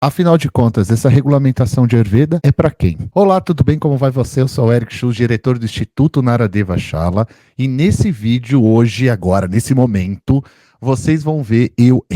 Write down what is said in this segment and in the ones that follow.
Afinal de contas, essa regulamentação de Ayurveda é para quem? Olá, tudo bem? Como vai você? Eu sou o Eric Schultz, diretor do Instituto Naradeva Shala, e nesse vídeo, hoje, agora, nesse momento, vocês vão ver eu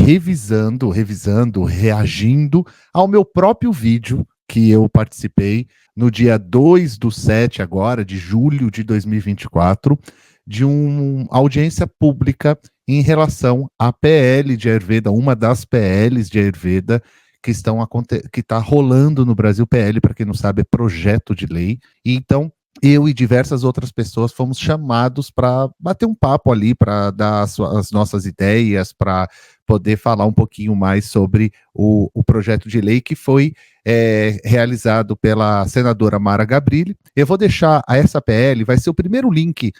reagindo ao meu próprio vídeo que eu participei no dia 2/7 agora, de julho de 2024, de uma audiência pública em relação à PL de Ayurveda, uma das PLs de Ayurveda, que está rolando no Brasil. PL, para quem não sabe, é projeto de lei. E então, eu e diversas outras pessoas fomos chamados para bater um papo ali, para dar as nossas ideias, para poder falar um pouquinho mais sobre o projeto de lei que foi realizado pela senadora Mara Gabrilli. Eu vou deixar essa PL, vai ser o primeiro link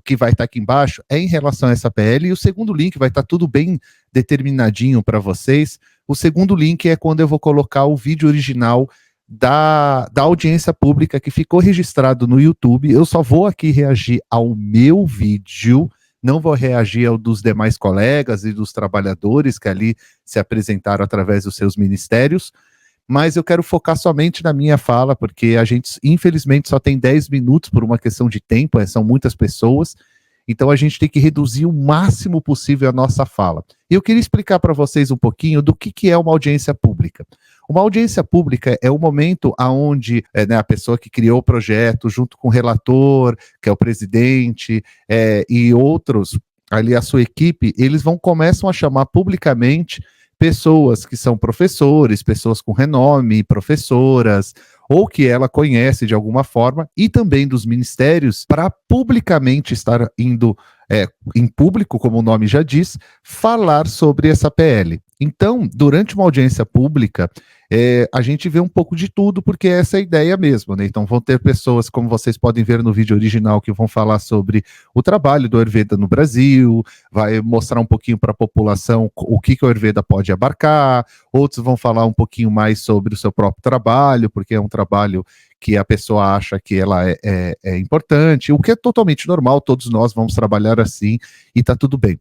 que vai estar aqui embaixo, é em relação a essa PL, e o segundo link vai estar tudo bem determinadinho para vocês. O segundo link é quando eu vou colocar o vídeo original da audiência pública que ficou registrado no YouTube. Eu só vou aqui reagir ao meu vídeo, não vou reagir ao dos demais colegas e dos trabalhadores que ali se apresentaram através dos seus ministérios, mas eu quero focar somente na minha fala, porque a gente, infelizmente, só tem 10 minutos por uma questão de tempo, são muitas pessoas, então a gente tem que reduzir o máximo possível a nossa fala. E eu queria explicar para vocês um pouquinho do que é uma audiência pública. Uma audiência pública é o momento onde a pessoa que criou o projeto, junto com o relator, que é o presidente, e outros, ali a sua equipe, eles começam a chamar publicamente pessoas que são professores, pessoas com renome, professoras, ou que ela conhece de alguma forma, e também dos ministérios, para publicamente estar indo em público, como o nome já diz, falar sobre essa PL. Então, durante uma audiência pública, a gente vê um pouco de tudo, porque essa é a ideia mesmo, né? Então, vão ter pessoas, como vocês podem ver no vídeo original, que vão falar sobre o trabalho do Ayurveda no Brasil, vai mostrar um pouquinho para a população o que o Ayurveda pode abarcar, outros vão falar um pouquinho mais sobre o seu próprio trabalho, porque é um trabalho que a pessoa acha que ela é importante, o que é totalmente normal, todos nós vamos trabalhar assim e está tudo bem.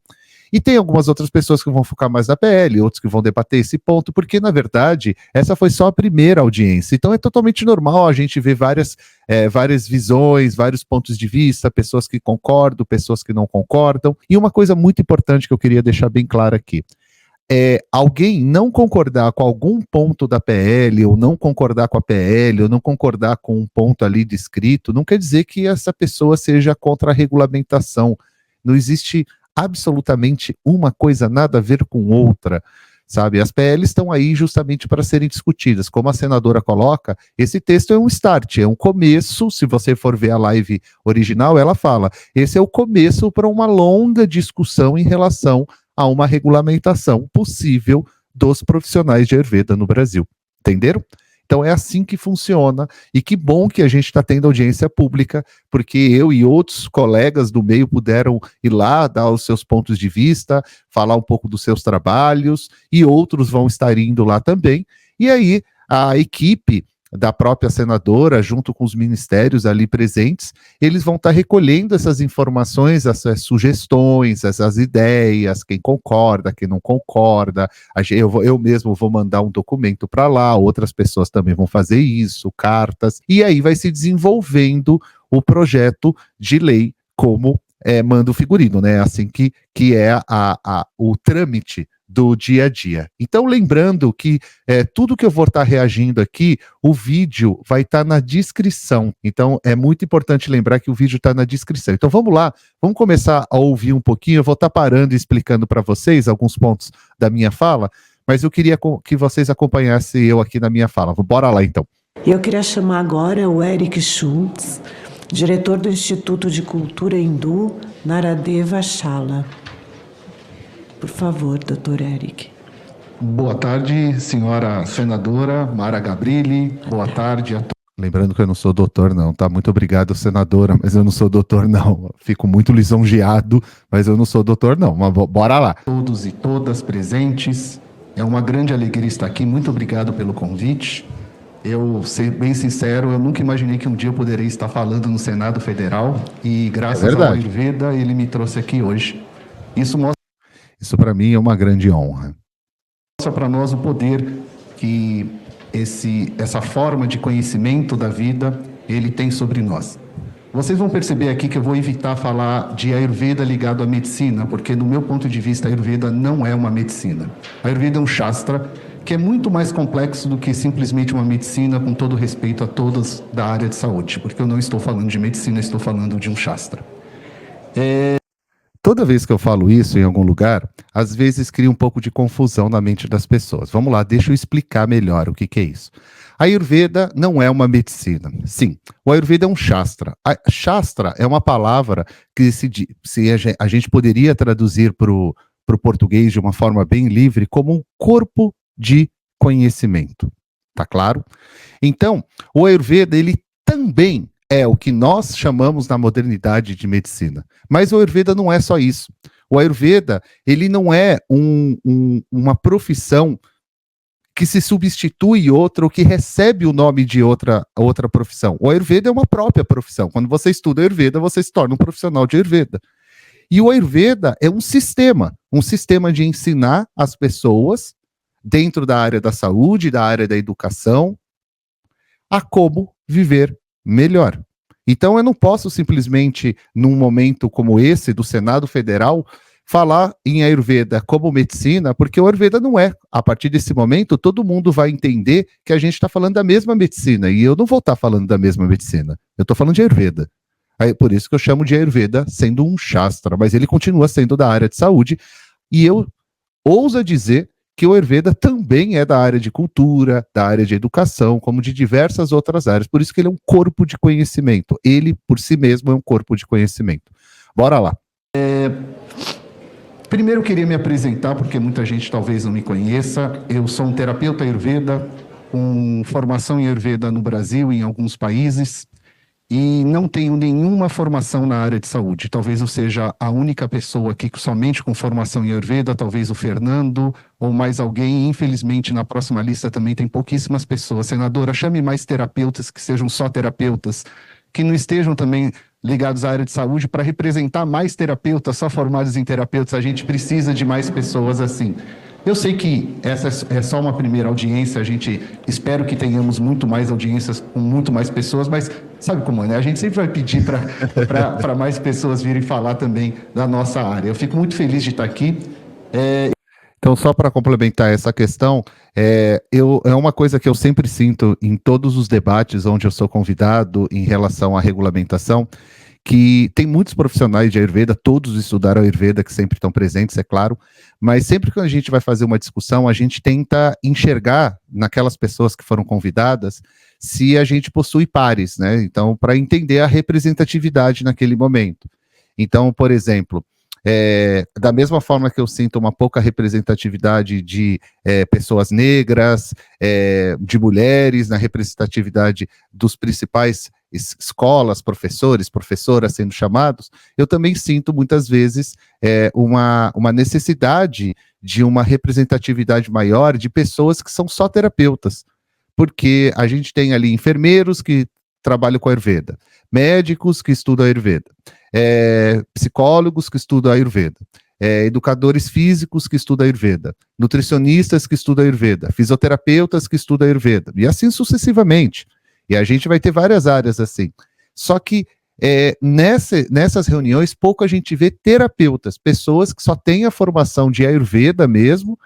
E tem algumas outras pessoas que vão focar mais na PL, outros que vão debater esse ponto, porque, na verdade, essa foi só a primeira audiência. Então, é totalmente normal a gente ver várias visões, vários pontos de vista, pessoas que concordam, pessoas que não concordam. E uma coisa muito importante que eu queria deixar bem clara aqui. Alguém não concordar com algum ponto da PL, ou não concordar com a PL, ou não concordar com um ponto ali descrito, não quer dizer que essa pessoa seja contra a regulamentação. Não existe absolutamente uma coisa nada a ver com outra, sabe? As PLs estão aí justamente para serem discutidas. Como a senadora coloca, esse texto é um start, é um começo. Se você for ver a live original, ela fala, esse é o começo para uma longa discussão em relação a uma regulamentação possível dos profissionais de Ayurveda no Brasil. Entenderam? Então é assim que funciona, e que bom que a gente está tendo audiência pública, porque eu e outros colegas do meio puderam ir lá, dar os seus pontos de vista, falar um pouco dos seus trabalhos, e outros vão estar indo lá também, e aí a equipe da própria senadora, junto com os ministérios ali presentes, eles vão estar recolhendo essas informações, essas sugestões, essas ideias, quem concorda, quem não concorda. Eu mesmo vou mandar um documento para lá, outras pessoas também vão fazer isso, cartas, e aí vai se desenvolvendo o projeto de lei como manda o figurino, né? Assim que é o trâmite do dia a dia. Então, lembrando que tudo que eu vou estar reagindo aqui, o vídeo vai estar na descrição. Então, é muito importante lembrar que o vídeo está na descrição. Então, vamos lá, vamos começar a ouvir um pouquinho. Eu vou estar parando e explicando para vocês alguns pontos da minha fala, mas eu queria que vocês acompanhassem eu aqui na minha fala. Bora lá, então. Eu queria chamar agora o Eric Schultz, diretor do Instituto de Cultura Hindu Naradeva Shala. Por favor, doutor Eric. Boa tarde, senhora senadora Mara Gabrilli. Boa tarde a todos. Lembrando que eu não sou doutor, não, tá? Muito obrigado, senadora, mas eu não sou doutor, não. Fico muito lisonjeado, mas eu não sou doutor, não. Mas bora lá. Todos e todas presentes. É uma grande alegria estar aqui. Muito obrigado pelo convite. Eu, ser bem sincero, eu nunca imaginei que um dia eu poderia estar falando no Senado Federal. E graças ao Ayurveda, ele me trouxe aqui hoje. Isso para mim é uma grande honra. Mostra para nós o poder que essa forma de conhecimento da vida, ele tem sobre nós. Vocês vão perceber aqui que eu vou evitar falar de Ayurveda ligado à medicina, porque, do meu ponto de vista, a Ayurveda não é uma medicina. A Ayurveda é um Shastra que é muito mais complexo do que simplesmente uma medicina, com todo respeito a todas da área de saúde, porque eu não estou falando de medicina, estou falando de um Shastra. Toda vez que eu falo isso em algum lugar, às vezes cria um pouco de confusão na mente das pessoas. Vamos lá, deixa eu explicar melhor o que é isso. A Ayurveda não é uma medicina. Sim, o Ayurveda é um Shastra. Shastra é uma palavra que a gente poderia traduzir para o português de uma forma bem livre como um corpo de conhecimento. Tá claro? Então, o Ayurveda, ele também é o que nós chamamos na modernidade de medicina. Mas o Ayurveda não é só isso. O Ayurveda, ele não é uma profissão que se substitui outra ou que recebe o nome de outra profissão. O Ayurveda é uma própria profissão. Quando você estuda Ayurveda, você se torna um profissional de Ayurveda. E o Ayurveda é um sistema de ensinar as pessoas, dentro da área da saúde, da área da educação, a como viver melhor. Então eu não posso simplesmente, num momento como esse do Senado Federal, falar em Ayurveda como medicina, porque o Ayurveda não é. A partir desse momento, todo mundo vai entender que a gente está falando da mesma medicina, e eu não vou estar falando da mesma medicina. Eu estou falando de Ayurveda. Por isso que eu chamo de Ayurveda sendo um Shastra, mas ele continua sendo da área de saúde, e eu ouso dizer que o Ayurveda também é da área de cultura, da área de educação, como de diversas outras áreas. Por isso que ele é um corpo de conhecimento. Ele, por si mesmo, é um corpo de conhecimento. Bora lá. Primeiro eu queria me apresentar, porque muita gente talvez não me conheça. Eu sou um terapeuta Ayurveda, com formação em Ayurveda no Brasil e em alguns países, e não tenho nenhuma formação na área de saúde. Talvez eu seja a única pessoa aqui somente com formação em Ayurveda, talvez o Fernando ou mais alguém. Infelizmente, na próxima lista também tem pouquíssimas pessoas. Senadora, chame mais terapeutas que sejam só terapeutas, que não estejam também ligados à área de saúde, para representar mais terapeutas só formados em terapeutas. A gente precisa de mais pessoas assim. Eu sei que essa é só uma primeira audiência, a gente espero que tenhamos muito mais audiências com muito mais pessoas, mas sabe como é, né? A gente sempre vai pedir para mais pessoas virem falar também da nossa área. Eu fico muito feliz de estar aqui. Então, só para complementar essa questão, é uma coisa que eu sempre sinto em todos os debates onde eu sou convidado em relação à regulamentação, que tem muitos profissionais de Ayurveda, todos estudaram Ayurveda, que sempre estão presentes, é claro, mas sempre que a gente vai fazer uma discussão, a gente tenta enxergar naquelas pessoas que foram convidadas se a gente possui pares, né? Então, para entender a representatividade naquele momento. Então, por exemplo, da mesma forma que eu sinto uma pouca representatividade de pessoas negras, de mulheres, na representatividade dos principais escolas, professores, professoras sendo chamados, eu também sinto muitas vezes uma necessidade de uma representatividade maior de pessoas que são só terapeutas, porque a gente tem ali enfermeiros que trabalham com Ayurveda, médicos que estudam Ayurveda, psicólogos que estudam Ayurveda, educadores físicos que estudam Ayurveda, nutricionistas que estudam Ayurveda, fisioterapeutas que estudam Ayurveda, e assim sucessivamente. E a gente vai ter várias áreas assim. Só que nessas reuniões, pouco a gente vê terapeutas, pessoas que só têm a formação de Ayurveda mesmo,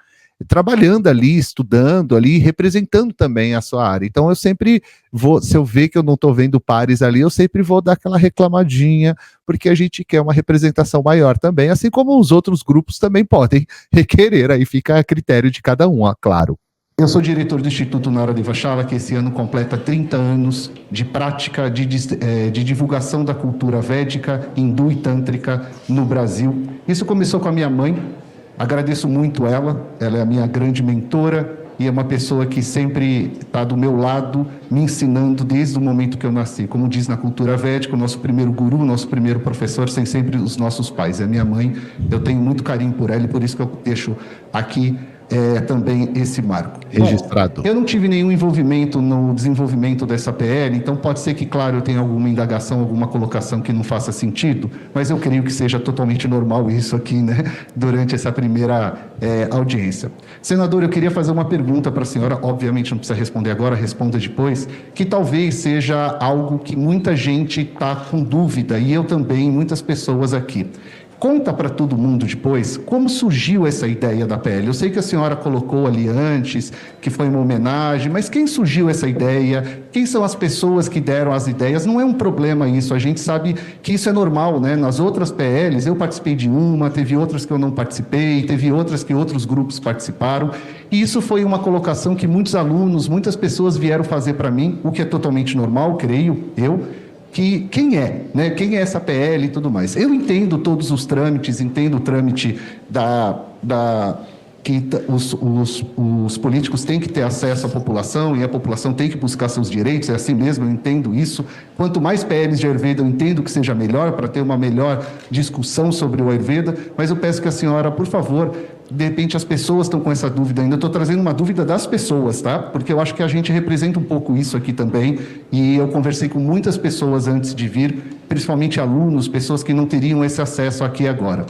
trabalhando ali, estudando ali, representando também a sua área. Então eu sempre vou, se eu ver que eu não estou vendo pares ali, eu sempre vou dar aquela reclamadinha, porque a gente quer uma representação maior também, assim como os outros grupos também podem requerer, aí fica a critério de cada um, claro. Eu sou diretor do Instituto Naradeva Shala, que esse ano completa 30 anos de prática de divulgação da cultura védica, hindu e tântrica no Brasil. Isso começou com a minha mãe. Agradeço muito ela é a minha grande mentora e é uma pessoa que sempre está do meu lado, me ensinando desde o momento que eu nasci. Como diz na cultura védica, o nosso primeiro guru, o nosso primeiro professor, são sempre os nossos pais. É minha mãe, eu tenho muito carinho por ela e por isso que eu deixo aqui também esse marco. Registrado. Bom, eu não tive nenhum envolvimento no desenvolvimento dessa PL, então pode ser que, claro, eu tenha alguma indagação, alguma colocação que não faça sentido, mas eu creio que seja totalmente normal isso aqui, né, durante essa primeira audiência. Senador, eu queria fazer uma pergunta para a senhora, obviamente não precisa responder agora, responda depois, que talvez seja algo que muita gente está com dúvida, e eu também, muitas pessoas aqui. Conta para todo mundo depois como surgiu essa ideia da PL. Eu sei que a senhora colocou ali antes, que foi uma homenagem, mas quem surgiu essa ideia? Quem são as pessoas que deram as ideias? Não é um problema isso, a gente sabe que isso é normal, né? Nas outras PLs, eu participei de uma, teve outras que eu não participei, teve outras que outros grupos participaram, e isso foi uma colocação que muitos alunos, muitas pessoas vieram fazer para mim, o que é totalmente normal, creio eu, que quem é, né? Quem é essa PL e tudo mais. Eu entendo todos os trâmites, entendo o trâmite que os políticos têm que ter acesso à população e a população tem que buscar seus direitos, é assim mesmo, eu entendo isso. Quanto mais PLs de Ayurveda, eu entendo que seja melhor, para ter uma melhor discussão sobre o Ayurveda, mas eu peço que a senhora, por favor, de repente as pessoas estão com essa dúvida ainda, eu estou trazendo uma dúvida das pessoas, tá? Porque eu acho que a gente representa um pouco isso aqui também, e eu conversei com muitas pessoas antes de vir, principalmente alunos, pessoas que não teriam esse acesso aqui agora.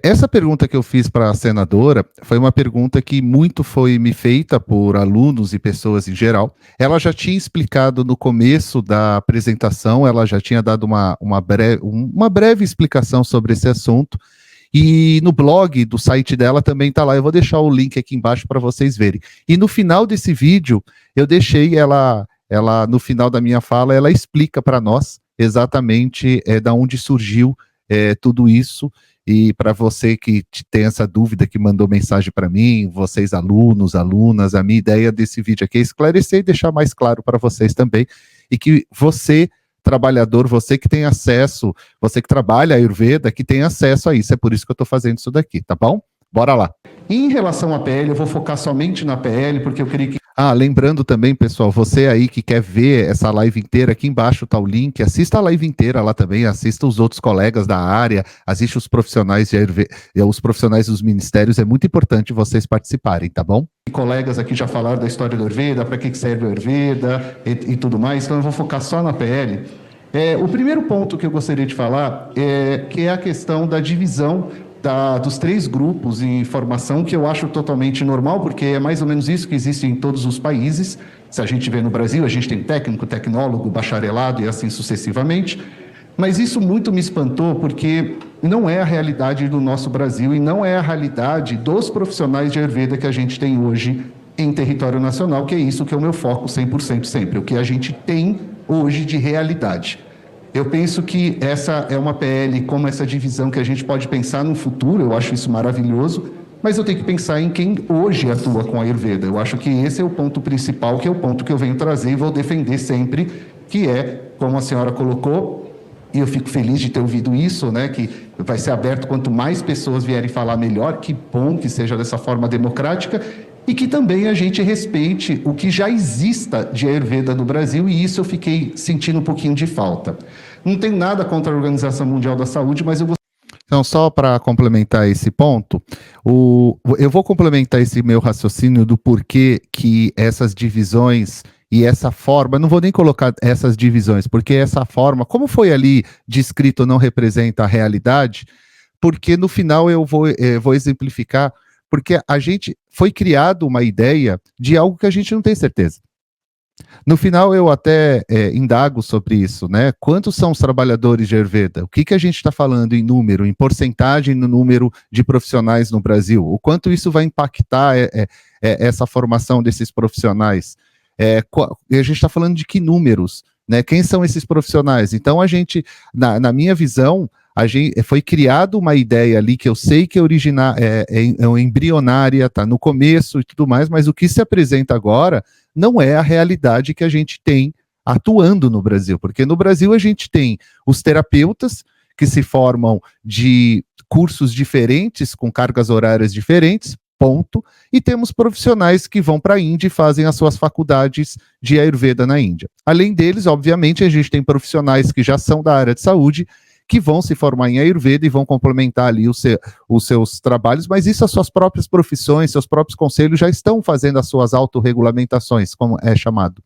Essa pergunta que eu fiz para a senadora foi uma pergunta que muito foi me feita por alunos e pessoas em geral. Ela já tinha explicado no começo da apresentação, ela já tinha dado uma breve explicação sobre esse assunto, e no blog do site dela também está lá, eu vou deixar o link aqui embaixo para vocês verem. E no final desse vídeo, eu deixei ela no final da minha fala, ela explica para nós exatamente da onde surgiu tudo isso, e para você que tem essa dúvida, que mandou mensagem para mim, vocês alunos, alunas, a minha ideia desse vídeo aqui é esclarecer e deixar mais claro para vocês também, e que você, trabalhador, você que tem acesso, você que trabalha a Ayurveda, que tem acesso a isso, é por isso que eu estou fazendo isso daqui, tá bom? Bora lá. Em relação à PL, eu vou focar somente na PL, porque eu queria que... Lembrando também, pessoal, você aí que quer ver essa live inteira, aqui embaixo tá o link, assista a live inteira lá também, assista os outros colegas da área, assista os profissionais de Ayurveda, os profissionais dos ministérios, é muito importante vocês participarem, tá bom? Colegas aqui já falaram da história do Ayurveda, para que serve o Ayurveda e tudo mais, então eu vou focar só na PL. O primeiro ponto que eu gostaria de falar que é a questão da divisão dos 3 grupos em formação, que eu acho totalmente normal, porque é mais ou menos isso que existe em todos os países. Se a gente vê no Brasil, a gente tem técnico, tecnólogo, bacharelado e assim sucessivamente. Mas isso muito me espantou, porque não é a realidade do nosso Brasil e não é a realidade dos profissionais de Ayurveda que a gente tem hoje em território nacional, que é isso que é o meu foco 100% sempre, o que a gente tem hoje de realidade. Eu penso que essa é uma PL, como essa divisão que a gente pode pensar no futuro, eu acho isso maravilhoso, mas eu tenho que pensar em quem hoje atua com a Ayurveda. Eu acho que esse é o ponto principal, que é o ponto que eu venho trazer e vou defender sempre, que é, como a senhora colocou, e eu fico feliz de ter ouvido isso, né, que vai ser aberto, quanto mais pessoas vierem falar melhor, que bom que seja dessa forma democrática, e que também a gente respeite o que já exista de Ayurveda no Brasil, e isso eu fiquei sentindo um pouquinho de falta. Não tenho nada contra a Organização Mundial da Saúde, mas eu vou... Então, só para complementar esse ponto, eu vou complementar esse meu raciocínio do porquê que essas divisões e essa forma, não vou nem colocar essas divisões, porque essa forma, como foi ali descrito, não representa a realidade, porque no final eu vou exemplificar, porque a gente foi criado uma ideia de algo que a gente não tem certeza. No final eu até indago sobre isso, né? Quantos são os trabalhadores de Ayurveda? O que a gente está falando em número, em porcentagem no número de profissionais no Brasil? O quanto isso vai impactar essa formação desses profissionais? A gente está falando de que números, né? Quem são esses profissionais? Então a gente, na minha visão, foi criado uma ideia ali que eu sei que é embrionária, tá no começo e tudo mais, mas o que se apresenta agora não é a realidade que a gente tem atuando no Brasil, porque no Brasil a gente tem os terapeutas que se formam de cursos diferentes, com cargas horárias diferentes, ponto, e temos profissionais que vão para a Índia e fazem as suas faculdades de Ayurveda na Índia. Além deles, obviamente, a gente tem profissionais que já são da área de saúde, que vão se formar em Ayurveda e vão complementar ali os seus trabalhos, mas isso as suas próprias profissões, seus próprios conselhos já estão fazendo as suas autorregulamentações, como é chamado.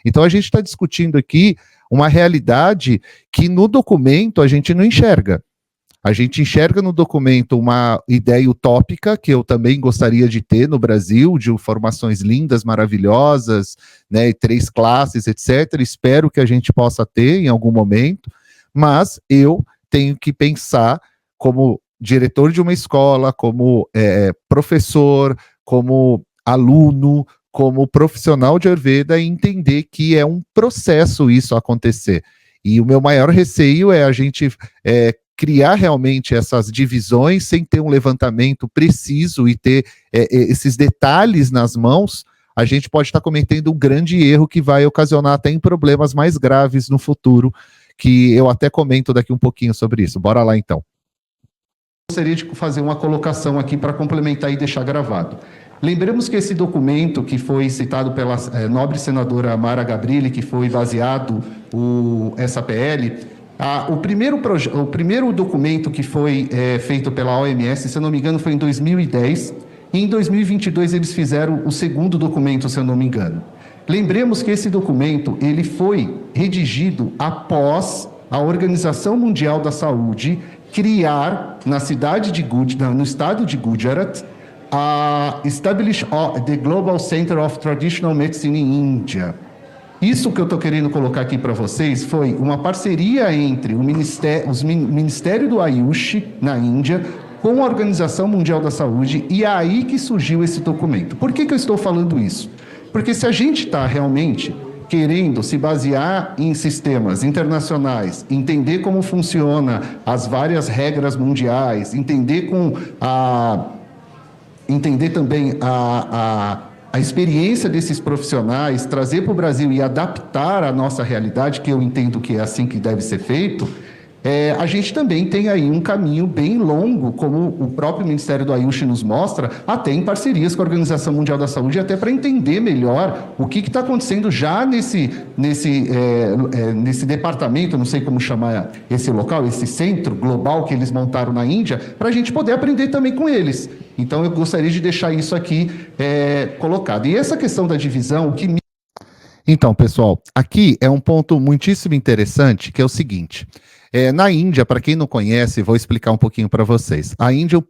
Então a gente está discutindo aqui uma realidade que no documento a gente não enxerga. A gente enxerga no documento uma ideia utópica que eu também gostaria de ter no Brasil, de formações lindas, maravilhosas, né, 3 classes, etc. Espero que a gente possa ter em algum momento, mas eu tenho que pensar como diretor de uma escola, como professor, como aluno, como profissional de Ayurveda, e entender que é um processo isso acontecer. E o meu maior receio é a gente criar realmente essas divisões sem ter um levantamento preciso e ter esses detalhes nas mãos. A gente pode estar cometendo um grande erro que vai ocasionar até em problemas mais graves no futuro, que eu até comento daqui um pouquinho sobre isso. Bora lá, então. Gostaria de fazer uma colocação aqui para complementar e deixar gravado. Lembremos que esse documento que foi citado pela nobre senadora Mara Gabrilli, que foi baseado essa PL, o primeiro documento que foi feito pela OMS, se eu não me engano, foi em 2010, e em 2022 eles fizeram o segundo documento, se eu não me engano. Lembremos que esse documento ele foi redigido após a Organização Mundial da Saúde criar na cidade de no estado de Gujarat, Establish the Global Center of Traditional Medicine in India. Isso que eu estou querendo colocar aqui para vocês foi uma parceria entre o Ministério do Ayush na Índia com a Organização Mundial da Saúde, e é aí que surgiu esse documento. Por que eu estou falando isso? Porque se a gente está realmente querendo se basear em sistemas internacionais, entender como funciona as várias regras mundiais, entender também a experiência desses profissionais, trazer para o Brasil e adaptar a nossa realidade, que eu entendo que é assim que deve ser feito, a gente também tem aí um caminho bem longo, como o próprio Ministério do Ayush nos mostra, até em parcerias com a Organização Mundial da Saúde, até para entender melhor o que está acontecendo já nesse departamento, não sei como chamar esse local, esse centro global que eles montaram na Índia, para a gente poder aprender também com eles. Então, eu gostaria de deixar isso aqui colocado. E essa questão da divisão, Então, pessoal, aqui é um ponto muitíssimo interessante, que é o seguinte. Na Índia, para quem não conhece, vou explicar um pouquinho para vocês. A Índia,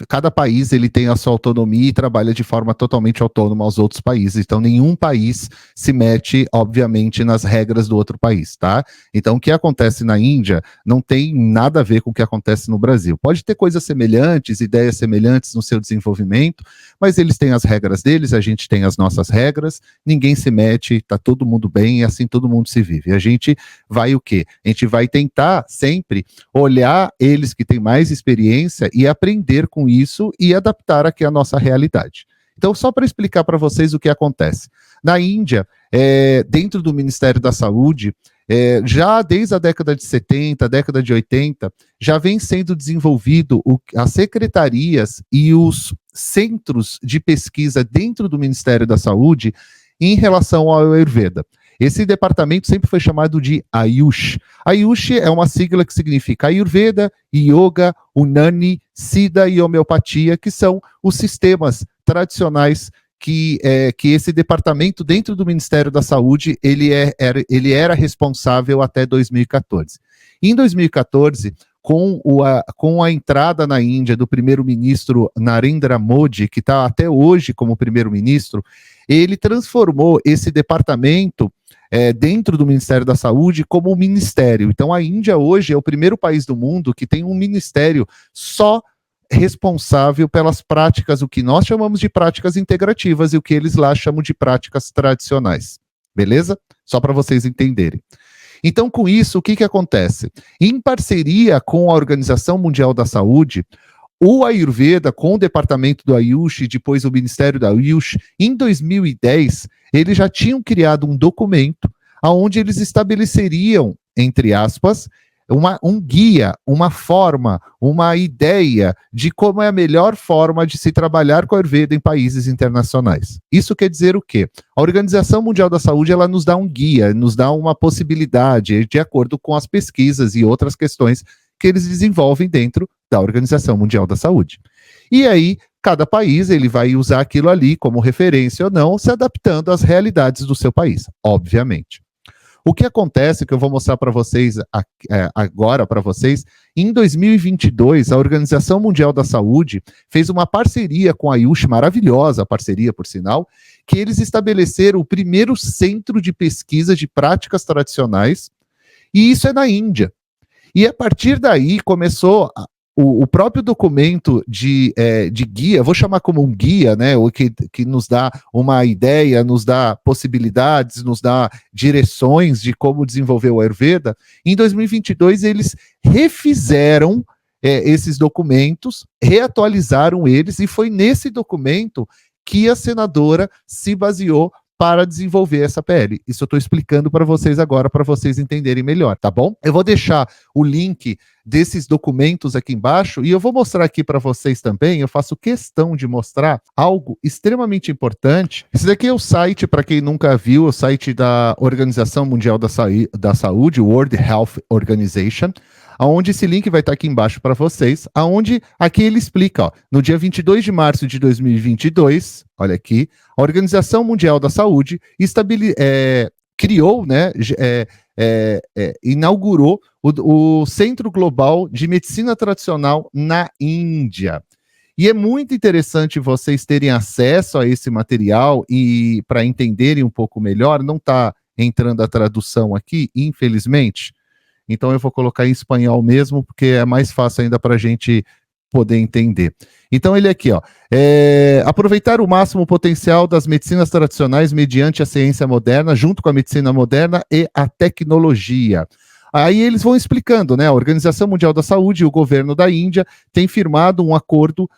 cada país ele tem a sua autonomia e trabalha de forma totalmente autônoma aos outros países. Então, nenhum país se mete, obviamente, nas regras do outro país, tá? Então, o que acontece na Índia não tem nada a ver com o que acontece no Brasil. Pode ter coisas semelhantes, ideias semelhantes no seu desenvolvimento, mas eles têm as regras deles, a gente tem as nossas regras, ninguém se mete, tá todo mundo bem e assim todo mundo se vive. A gente vai o quê? A gente vai tentar sempre olhar eles que têm mais experiência e aprender com isso e adaptar aqui a nossa realidade. Então, só para explicar para vocês o que acontece. Na Índia, dentro do Ministério da Saúde, já desde a década de 70, década de 80, já vem sendo desenvolvido as secretarias e os centros de pesquisa dentro do Ministério da Saúde em relação ao Ayurveda. Esse departamento sempre foi chamado de Ayush. Ayush é uma sigla que significa Ayurveda, Yoga, Unani, Siddha e Homeopatia, que são os sistemas tradicionais que esse departamento dentro do Ministério da Saúde ele era responsável até 2014. Em 2014, com a entrada na Índia do primeiro-ministro Narendra Modi, que está até hoje como primeiro-ministro, ele transformou esse departamento dentro do Ministério da Saúde como um ministério. Então, a Índia hoje é o primeiro país do mundo que tem um ministério só responsável pelas práticas, o que nós chamamos de práticas integrativas e o que eles lá chamam de práticas tradicionais. Beleza? Só para vocês entenderem. Então, com isso, o que acontece? Em parceria com a Organização Mundial da Saúde, o Ayurveda, com o departamento do Ayush e depois o Ministério da Ayush, em 2010, eles já tinham criado um documento onde eles estabeleceriam, entre aspas, um guia, uma forma, uma ideia de como é a melhor forma de se trabalhar com a Ayurveda em países internacionais. Isso quer dizer o quê? A Organização Mundial da Saúde ela nos dá um guia, nos dá uma possibilidade, de acordo com as pesquisas e outras questões que eles desenvolvem dentro da Organização Mundial da Saúde. E aí, cada país ele vai usar aquilo ali como referência ou não, se adaptando às realidades do seu país, obviamente. O que acontece, que eu vou mostrar para vocês agora para vocês, em 2022, a Organização Mundial da Saúde fez uma parceria com a Ayush, maravilhosa parceria, por sinal, que eles estabeleceram o primeiro centro de pesquisa de práticas tradicionais, e isso é na Índia. E a partir daí começou o próprio documento de guia, vou chamar como um guia, né, o que nos dá uma ideia, nos dá possibilidades, nos dá direções de como desenvolver o Ayurveda. Em 2022, eles refizeram esses documentos, reatualizaram eles, e foi nesse documento que a senadora se baseou para desenvolver essa PL. Isso eu estou explicando para vocês agora, para vocês entenderem melhor, tá bom? Eu vou deixar o link desses documentos aqui embaixo, e eu vou mostrar aqui para vocês também, eu faço questão de mostrar algo extremamente importante. Esse daqui é o site, para quem nunca viu, o site da Organização Mundial da Saúde, World Health Organization, onde esse link vai estar aqui embaixo para vocês, aonde aqui ele explica, ó, no dia 22 de março de 2022, olha aqui, a Organização Mundial da Saúde criou, né, inaugurou o Centro Global de Medicina Tradicional na Índia. E é muito interessante vocês terem acesso a esse material e para entenderem um pouco melhor, não está entrando a tradução aqui, infelizmente. Então eu vou colocar em espanhol mesmo, porque é mais fácil ainda para a gente poder entender. Então ele aqui, ó, aproveitar o máximo potencial das medicinas tradicionais mediante a ciência moderna, junto com a medicina moderna e a tecnologia. Aí eles vão explicando, né? A Organização Mundial da Saúde e o governo da Índia têm firmado um acordo,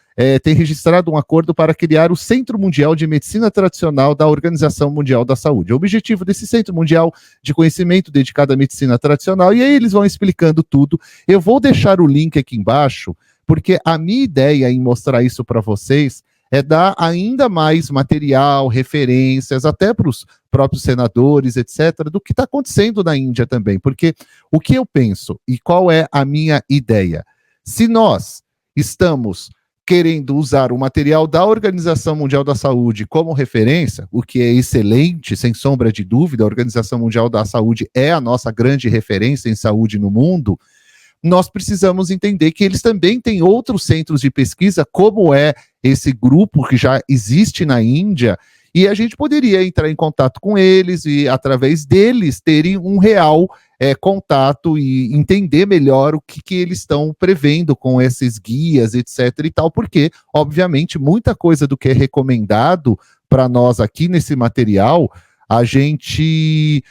tem registrado um acordo para criar o Centro Mundial de Medicina Tradicional da Organização Mundial da Saúde. O objetivo desse Centro Mundial de Conhecimento dedicado à medicina tradicional, e aí eles vão explicando tudo. Eu vou deixar o link aqui embaixo, porque a minha ideia em mostrar isso para vocês é dar ainda mais material, referências, até para os próprios senadores, etc., do que está acontecendo na Índia também. Porque o que eu penso e qual é a minha ideia? Se nós estamos querendo usar o material da Organização Mundial da Saúde como referência, o que é excelente, sem sombra de dúvida, a Organização Mundial da Saúde é a nossa grande referência em saúde no mundo, nós precisamos entender que eles também têm outros centros de pesquisa, como é esse grupo que já existe na Índia, e a gente poderia entrar em contato com eles e, através deles, terem um real contato e entender melhor o que eles estão prevendo com esses guias, etc. e tal, porque, obviamente, muita coisa do que é recomendado para nós aqui nesse material, a gente...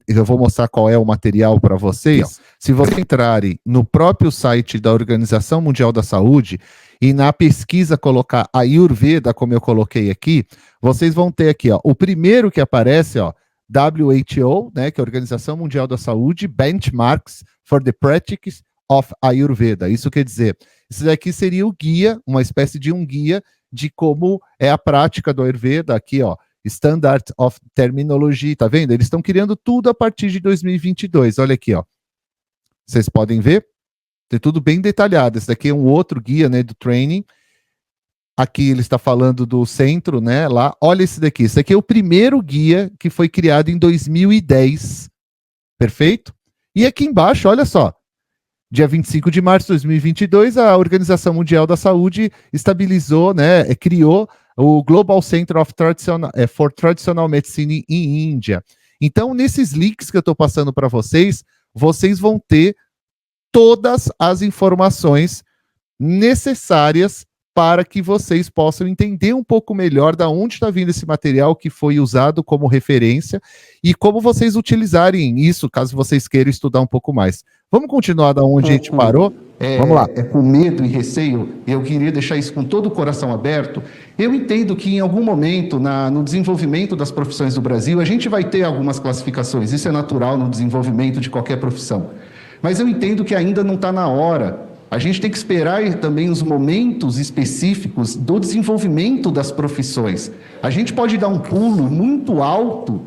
eu vou mostrar qual é o material para vocês. Se vocês entrarem no próprio site da Organização Mundial da Saúde e na pesquisa colocar Ayurveda, como eu coloquei aqui, vocês vão ter aqui, ó, o primeiro que aparece, ó, WHO, né, que é a Organização Mundial da Saúde, Benchmarks for the Practice of Ayurveda. Isso quer dizer, isso daqui seria o guia, uma espécie de um guia de como é a prática do Ayurveda, aqui, ó, Standard of Terminology, tá vendo? Eles estão criando tudo a partir de 2022. Olha aqui, ó. Vocês podem ver? Tem tudo bem detalhado. Esse daqui é um outro guia, né, do training. Aqui ele está falando do centro, né, lá. Olha esse daqui. Esse aqui é o primeiro guia que foi criado em 2010. Perfeito? E aqui embaixo, olha só. Dia 25 de março de 2022, a Organização Mundial da Saúde estabilizou, né, criou o Global Center for Traditional Medicine em Índia. Então, nesses links que eu estou passando para vocês, vocês vão ter todas as informações necessárias para que vocês possam entender um pouco melhor da onde está vindo esse material que foi usado como referência e como vocês utilizarem isso, caso vocês queiram estudar um pouco mais. Vamos continuar da onde a gente parou? Vamos lá. Com medo e receio, eu queria deixar isso com todo o coração aberto. Eu entendo que em algum momento, no desenvolvimento das profissões do Brasil, a gente vai ter algumas classificações, isso é natural no desenvolvimento de qualquer profissão. Mas eu entendo que ainda não está na hora. A gente tem que esperar também os momentos específicos do desenvolvimento das profissões. A gente pode dar um pulo muito alto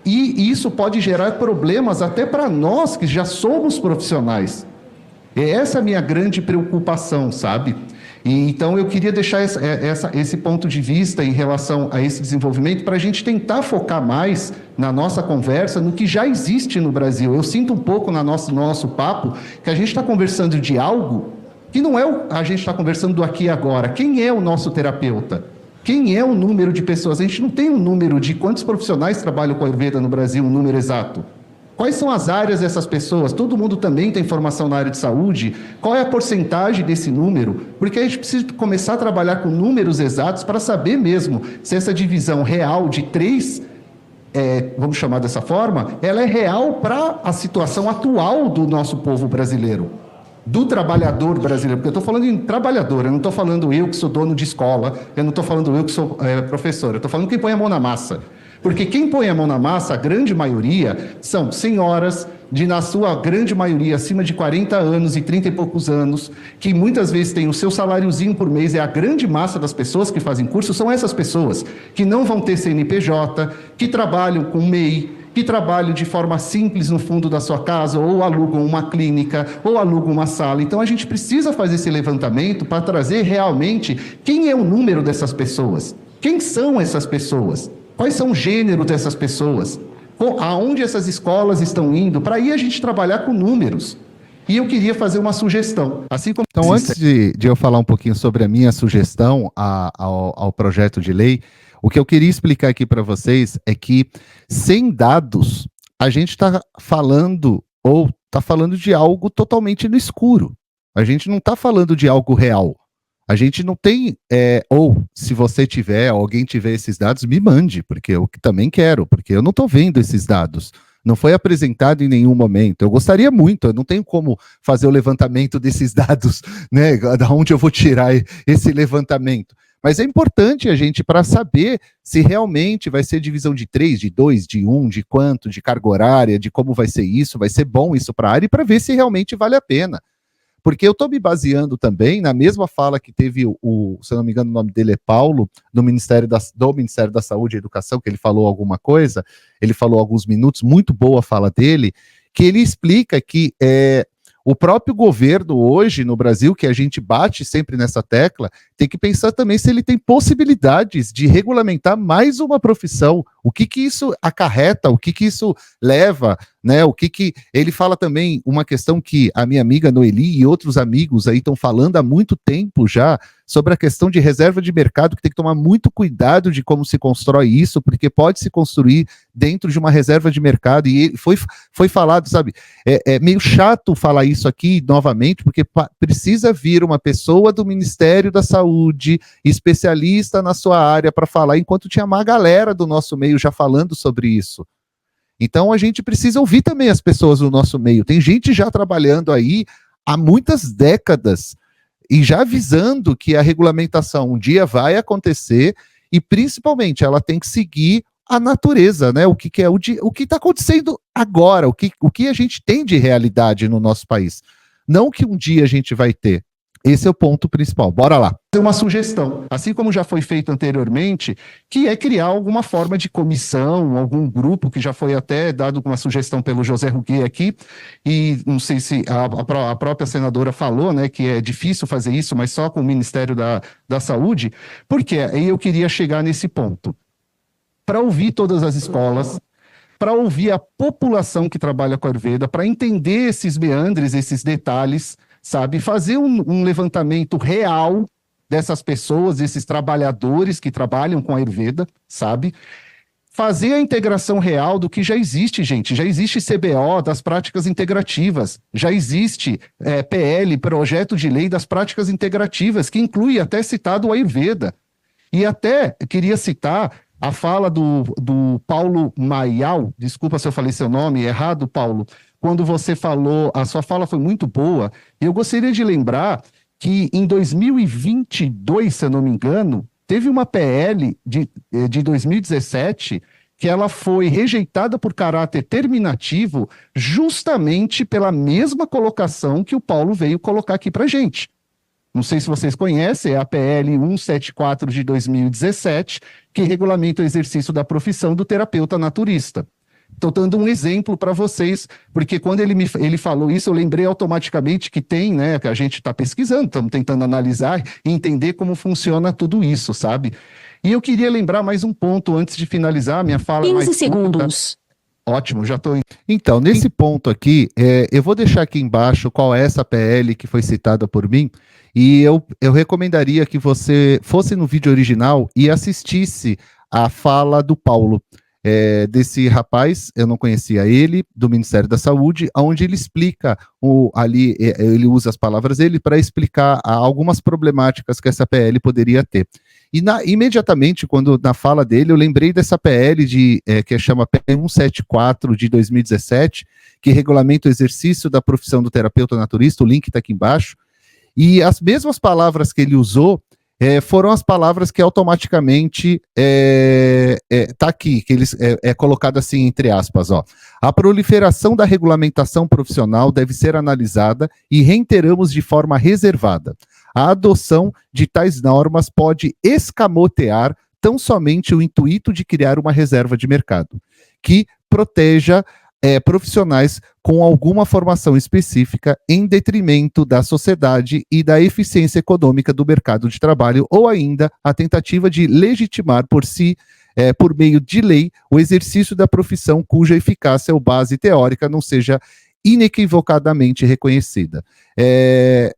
e isso pode gerar problemas até para nós que já somos profissionais. É essa a minha grande preocupação, sabe? E, então, eu queria deixar esse ponto de vista em relação a esse desenvolvimento para a gente tentar focar mais na nossa conversa no que já existe no Brasil. Eu sinto um pouco no nosso papo que a gente está conversando de algo que não é a gente está conversando do aqui e agora. Quem é o nosso terapeuta? Quem é o número de pessoas? A gente não tem um número de quantos profissionais trabalham com a Ayurveda no Brasil, um número exato. Quais são as áreas dessas pessoas? Todo mundo também tem formação na área de saúde? Qual é a porcentagem desse número? Porque a gente precisa começar a trabalhar com números exatos para saber mesmo se essa divisão real de 3, vamos chamar dessa forma, ela é real para a situação atual do nosso povo brasileiro, do trabalhador brasileiro. Porque eu estou falando em trabalhador, eu não estou falando eu que sou dono de escola, eu não estou falando eu que sou professor, eu estou falando quem põe a mão na massa. Porque quem põe a mão na massa, a grande maioria, são senhoras de, na sua grande maioria, acima de 40 anos e 30 e poucos anos, que muitas vezes têm o seu saláriozinho por mês. É a grande massa das pessoas que fazem curso, são essas pessoas que não vão ter CNPJ, que trabalham com MEI, que trabalham de forma simples no fundo da sua casa, ou alugam uma clínica, ou alugam uma sala. Então, a gente precisa fazer esse levantamento para trazer realmente quem é o número dessas pessoas. Quem são essas pessoas? Quais são o gênero dessas pessoas? Aonde essas escolas estão indo? Para aí a gente trabalhar com números. E eu queria fazer uma sugestão. Assim como então, antes de eu falar um pouquinho sobre a minha sugestão ao projeto de lei, o que eu queria explicar aqui para vocês é que, sem dados, a gente está falando de algo totalmente no escuro. A gente não está falando de algo real. A gente não tem, ou se você tiver, alguém tiver esses dados, me mande, porque eu também quero, porque eu não estou vendo esses dados. Não foi apresentado em nenhum momento. Eu gostaria muito, eu não tenho como fazer o levantamento desses dados, né? Da onde eu vou tirar esse levantamento. Mas é importante a gente para saber se realmente vai ser divisão de 3, de 2, de 1, de quanto, de carga horária, de como vai ser bom isso para a área, e para ver se realmente vale a pena. Porque eu estou me baseando também na mesma fala que teve se eu não me engano, o nome dele é Paulo, do Ministério da Saúde e Educação, que ele falou alguma coisa, ele falou alguns minutos, muito boa a fala dele, que ele explica que o próprio governo hoje no Brasil, que a gente bate sempre nessa tecla, tem que pensar também se ele tem possibilidades de regulamentar mais uma profissão, o que isso acarreta, o que isso leva, né? O que ele fala também, uma questão que a minha amiga Noeli e outros amigos aí estão falando há muito tempo já, sobre a questão de reserva de mercado, que tem que tomar muito cuidado de como se constrói isso, porque pode se construir dentro de uma reserva de mercado, e foi falado, sabe, é meio chato falar isso aqui novamente, porque precisa vir uma pessoa do Ministério da Saúde, especialista na sua área, para falar, enquanto tinha uma galera do nosso meio já falando sobre isso. Então a gente precisa ouvir também as pessoas do nosso meio. Tem gente já trabalhando aí há muitas décadas e já avisando que a regulamentação um dia vai acontecer e principalmente ela tem que seguir a natureza, né? O que está acontecendo agora, o que a gente tem de realidade no nosso país. Não que um dia a gente vai ter. Esse é o ponto principal. Bora lá. Uma sugestão, assim como já foi feito anteriormente, que é criar alguma forma de comissão, algum grupo, que já foi até dado uma sugestão pelo José Ruguet aqui, e não sei se a própria senadora falou, né, que é difícil fazer isso, mas só com o Ministério da Saúde, porque aí eu queria chegar nesse ponto. Para ouvir todas as escolas, para ouvir a população que trabalha com a Ayurveda, para entender esses meandres, esses detalhes, sabe, fazer um levantamento real dessas pessoas, desses trabalhadores que trabalham com a Ayurveda, sabe, fazer a integração real do que já existe, gente, já existe CBO das práticas integrativas, já existe PL, Projeto de Lei das Práticas Integrativas, que inclui até citado o Ayurveda, e até queria citar a fala do Paulo Maial, desculpa se eu falei seu nome errado, Paulo, quando você falou, a sua fala foi muito boa, eu gostaria de lembrar que em 2022, se eu não me engano, teve uma PL de 2017 que ela foi rejeitada por caráter terminativo justamente pela mesma colocação que o Paulo veio colocar aqui para gente. Não sei se vocês conhecem, é a PL 174 de 2017, que regulamenta o exercício da profissão do terapeuta naturista. Estou dando um exemplo para vocês, porque quando ele falou isso, eu lembrei automaticamente que tem, né, que a gente está pesquisando, estamos tentando analisar e entender como funciona tudo isso, sabe? E eu queria lembrar mais um ponto antes de finalizar a minha fala. 15 segundos. Ótimo, já estou... Então, nesse ponto aqui, eu vou deixar aqui embaixo qual é essa PL que foi citada por mim, e eu recomendaria que você fosse no vídeo original e assistisse a fala do Paulo. Desse rapaz, eu não conhecia ele, do Ministério da Saúde, onde ele explica, ele usa as palavras dele para explicar algumas problemáticas que essa PL poderia ter. E imediatamente, quando na fala dele, eu lembrei dessa PL que chama PL 174 de 2017, que regulamenta o exercício da profissão do terapeuta naturista, o link está aqui embaixo, e as mesmas palavras que ele usou foram as palavras que automaticamente está aqui, que eles é colocado assim entre aspas, ó. A proliferação da regulamentação profissional deve ser analisada e reiteramos de forma reservada. A adoção de tais normas pode escamotear tão somente o intuito de criar uma reserva de mercado, que proteja profissionais com alguma formação específica em detrimento da sociedade e da eficiência econômica do mercado de trabalho, ou ainda a tentativa de legitimar por meio de lei, o exercício da profissão cuja eficácia ou base teórica não seja inequivocadamente reconhecida.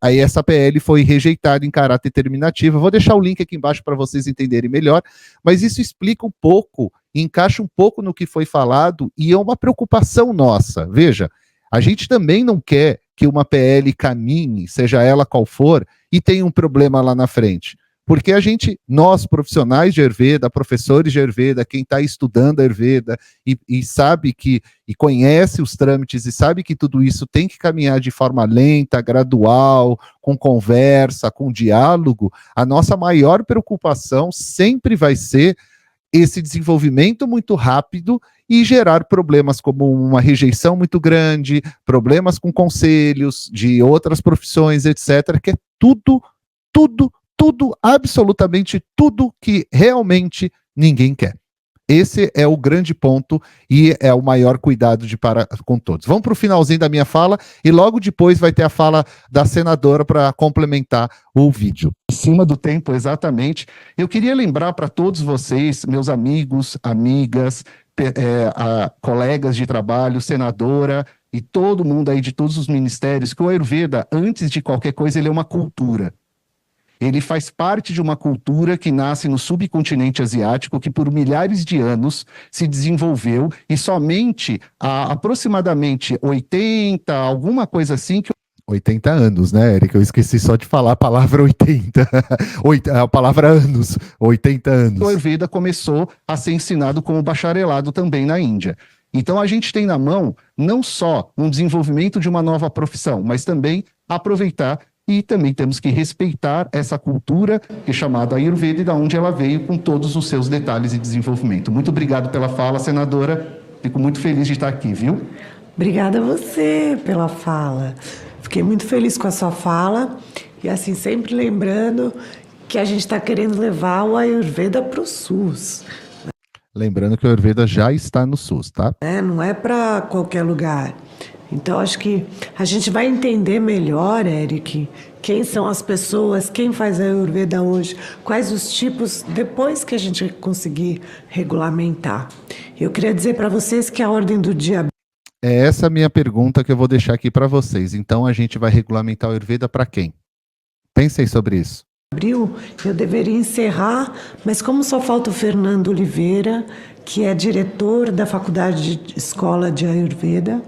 Aí essa PL foi rejeitada em caráter terminativo. Eu vou deixar o link aqui embaixo para vocês entenderem melhor, mas isso explica um pouco, encaixa um pouco no que foi falado, e é uma preocupação nossa. Veja, a gente também não quer que uma PL caminhe, seja ela qual for, e tenha um problema lá na frente. Porque nós profissionais de Ayurveda, professores de Ayurveda, quem está estudando Ayurveda e sabe e conhece os trâmites e sabe que tudo isso tem que caminhar de forma lenta, gradual, com conversa, com diálogo, a nossa maior preocupação sempre vai ser esse desenvolvimento muito rápido e gerar problemas como uma rejeição muito grande, problemas com conselhos de outras profissões, etc., que é tudo, absolutamente tudo que realmente ninguém quer. Esse é o grande ponto e é o maior cuidado com todos. Vamos para o finalzinho da minha fala e logo depois vai ter a fala da senadora para complementar o vídeo. Em cima do tempo, exatamente. Eu queria lembrar para todos vocês, meus amigos, amigas, colegas de trabalho, senadora e todo mundo aí de todos os ministérios, que o Ayurveda, antes de qualquer coisa, ele é uma cultura. Ele faz parte de uma cultura que nasce no subcontinente asiático, que por milhares de anos se desenvolveu, e somente há aproximadamente 80, alguma coisa assim, que 80 anos, né, Eric? Eu esqueci só de falar a palavra 80. A palavra anos, 80 anos. O Ayurveda começou a ser ensinado como bacharelado também na Índia. Então a gente tem na mão não só um desenvolvimento de uma nova profissão, mas também aproveitar e também temos que respeitar essa cultura que é chamada Ayurveda e da onde ela veio com todos os seus detalhes e desenvolvimento. Muito obrigado pela fala, senadora. Fico muito feliz de estar aqui, viu? Obrigada a você pela fala. Fiquei muito feliz com a sua fala e assim sempre lembrando que a gente está querendo levar o Ayurveda para o SUS. Lembrando que o Ayurveda já está no SUS, tá? Não é para qualquer lugar. Então, acho que a gente vai entender melhor, Eric, quem são as pessoas, quem faz a Ayurveda hoje, quais os tipos, depois que a gente conseguir regulamentar. Eu queria dizer para vocês que a ordem do dia... É essa a minha pergunta que eu vou deixar aqui para vocês. Então, a gente vai regulamentar o Ayurveda para quem? Pensem sobre isso. Abril, eu deveria encerrar, mas como só falta o Fernando Oliveira, que é diretor da Faculdade de Escola de Ayurveda,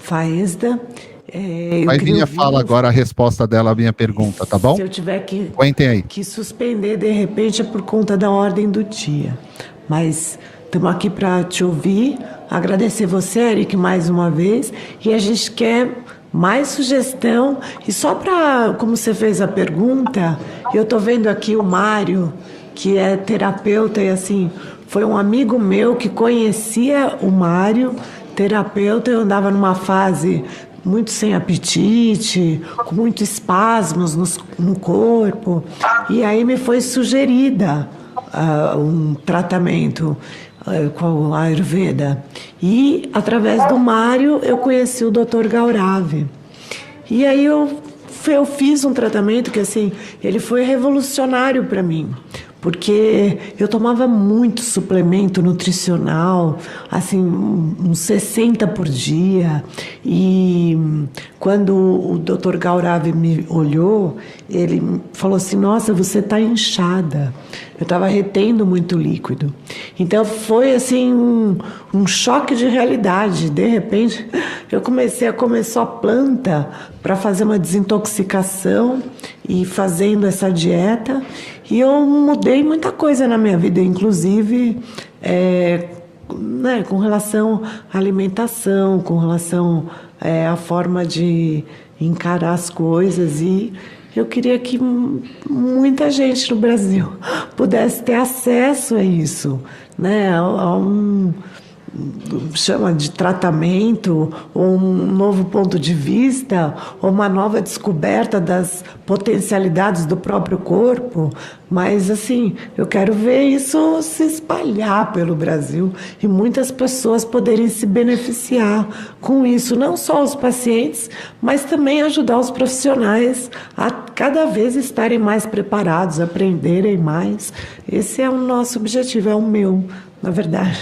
FAESDA. Vai vir a fala agora, a resposta dela à minha pergunta, tá bom? Se eu tiver que suspender, de repente, é por conta da ordem do dia. Mas estamos aqui para te ouvir, agradecer você, Eric, mais uma vez, e a gente quer mais sugestão. E só para, como você fez a pergunta, eu estou vendo aqui o Mário, que é terapeuta, e assim, foi um amigo meu que conhecia o Mário, terapeuta. Eu andava numa fase muito sem apetite, com muitos espasmos no corpo, e aí me foi sugerida um tratamento com a Ayurveda. E, através do Mário, eu conheci o Dr. Gaurav. E aí eu fiz um tratamento que, assim, ele foi revolucionário para mim. Porque eu tomava muito suplemento nutricional, assim, uns 60 por dia. E quando o Dr. Gaurav me olhou, ele falou assim, nossa, você está inchada. Eu estava retendo muito líquido. Então foi assim um choque de realidade. De repente, eu comecei a comer só planta para fazer uma desintoxicação e fazendo essa dieta. E eu mudei muita coisa na minha vida, inclusive com relação à alimentação, com relação à forma de encarar as coisas. E eu queria que muita gente no Brasil pudesse ter acesso a isso, né? A um chama de tratamento, ou um novo ponto de vista, ou uma nova descoberta das potencialidades do próprio corpo. Mas, assim, eu quero ver isso se espalhar pelo Brasil e muitas pessoas poderem se beneficiar com isso, não só os pacientes, mas também ajudar os profissionais a cada vez estarem mais preparados, aprenderem mais. Esse é o nosso objetivo, é o meu. Na verdade,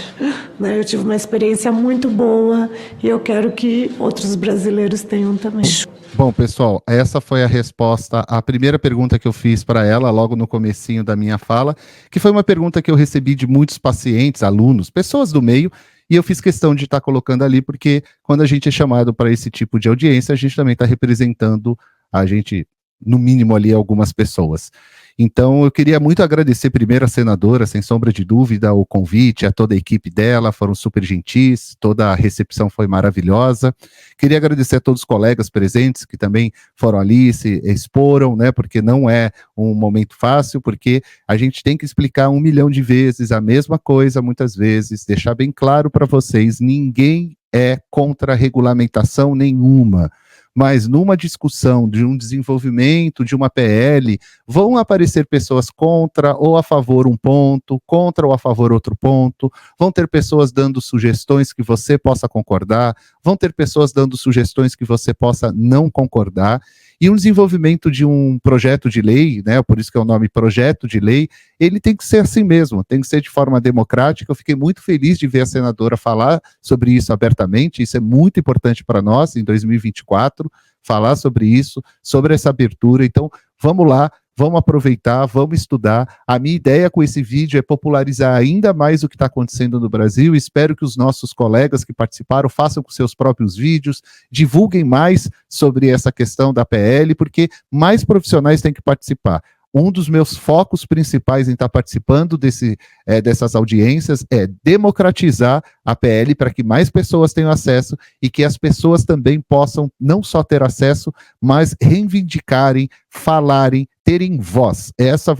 né? Eu tive uma experiência muito boa e eu quero que outros brasileiros tenham também. Bom, pessoal, essa foi a resposta à primeira pergunta que eu fiz para ela logo no comecinho da minha fala, que foi uma pergunta que eu recebi de muitos pacientes, alunos, pessoas do meio, e eu fiz questão de estar colocando ali, porque quando a gente é chamado para esse tipo de audiência, a gente também está representando a gente, no mínimo ali, algumas pessoas. Então, eu queria muito agradecer primeiro a senadora, sem sombra de dúvida, o convite, a toda a equipe dela, foram super gentis, toda a recepção foi maravilhosa. Queria agradecer a todos os colegas presentes, que também foram ali, se exporam, né, porque não é um momento fácil, porque a gente tem que explicar 1 milhão de vezes a mesma coisa, muitas vezes, deixar bem claro para vocês, ninguém é contra regulamentação nenhuma. Mas numa discussão de um desenvolvimento de uma PL, vão aparecer pessoas contra ou a favor um ponto, contra ou a favor outro ponto, vão ter pessoas dando sugestões que você possa concordar, vão ter pessoas dando sugestões que você possa não concordar, e um desenvolvimento de um projeto de lei, né, por isso que é o nome projeto de lei, ele tem que ser assim mesmo, tem que ser de forma democrática. Eu fiquei muito feliz de ver a senadora falar sobre isso abertamente, isso é muito importante para nós em 2024, falar sobre isso, sobre essa abertura. Então, vamos lá, vamos aproveitar, vamos estudar. A minha ideia com esse vídeo é popularizar ainda mais o que está acontecendo no Brasil. Espero que os nossos colegas que participaram façam com seus próprios vídeos, divulguem mais sobre essa questão da PL, porque mais profissionais têm que participar. Um dos meus focos principais em estar participando dessas audiências é democratizar a PL para que mais pessoas tenham acesso e que as pessoas também possam não só ter acesso, mas reivindicarem, falarem, terem voz. Essa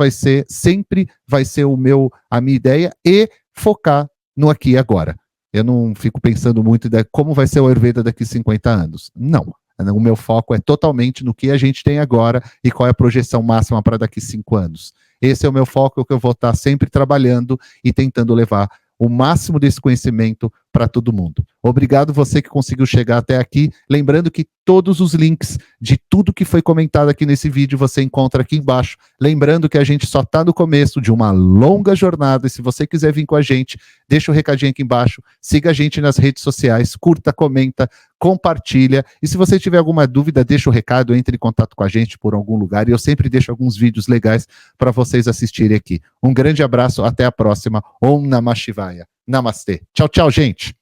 sempre vai ser a minha ideia, e focar no aqui e agora. Eu não fico pensando muito em como vai ser o Ayurveda daqui a 50 anos. Não. O meu foco é totalmente no que a gente tem agora e qual é a projeção máxima para daqui 5 anos. Esse é o meu foco, o que eu vou estar sempre trabalhando e tentando levar o máximo desse conhecimento para todo mundo. Obrigado você que conseguiu chegar até aqui. Lembrando que todos os links de tudo que foi comentado aqui nesse vídeo você encontra aqui embaixo. Lembrando que a gente só está no começo de uma longa jornada, e se você quiser vir com a gente, deixa o recadinho aqui embaixo, siga a gente nas redes sociais, curta, comenta, compartilha, e se você tiver alguma dúvida, deixa o recado, entre em contato com a gente por algum lugar, e eu sempre deixo alguns vídeos legais para vocês assistirem aqui. Um grande abraço, até a próxima. Om Namah Shivaya. Namastê. Tchau, tchau, gente.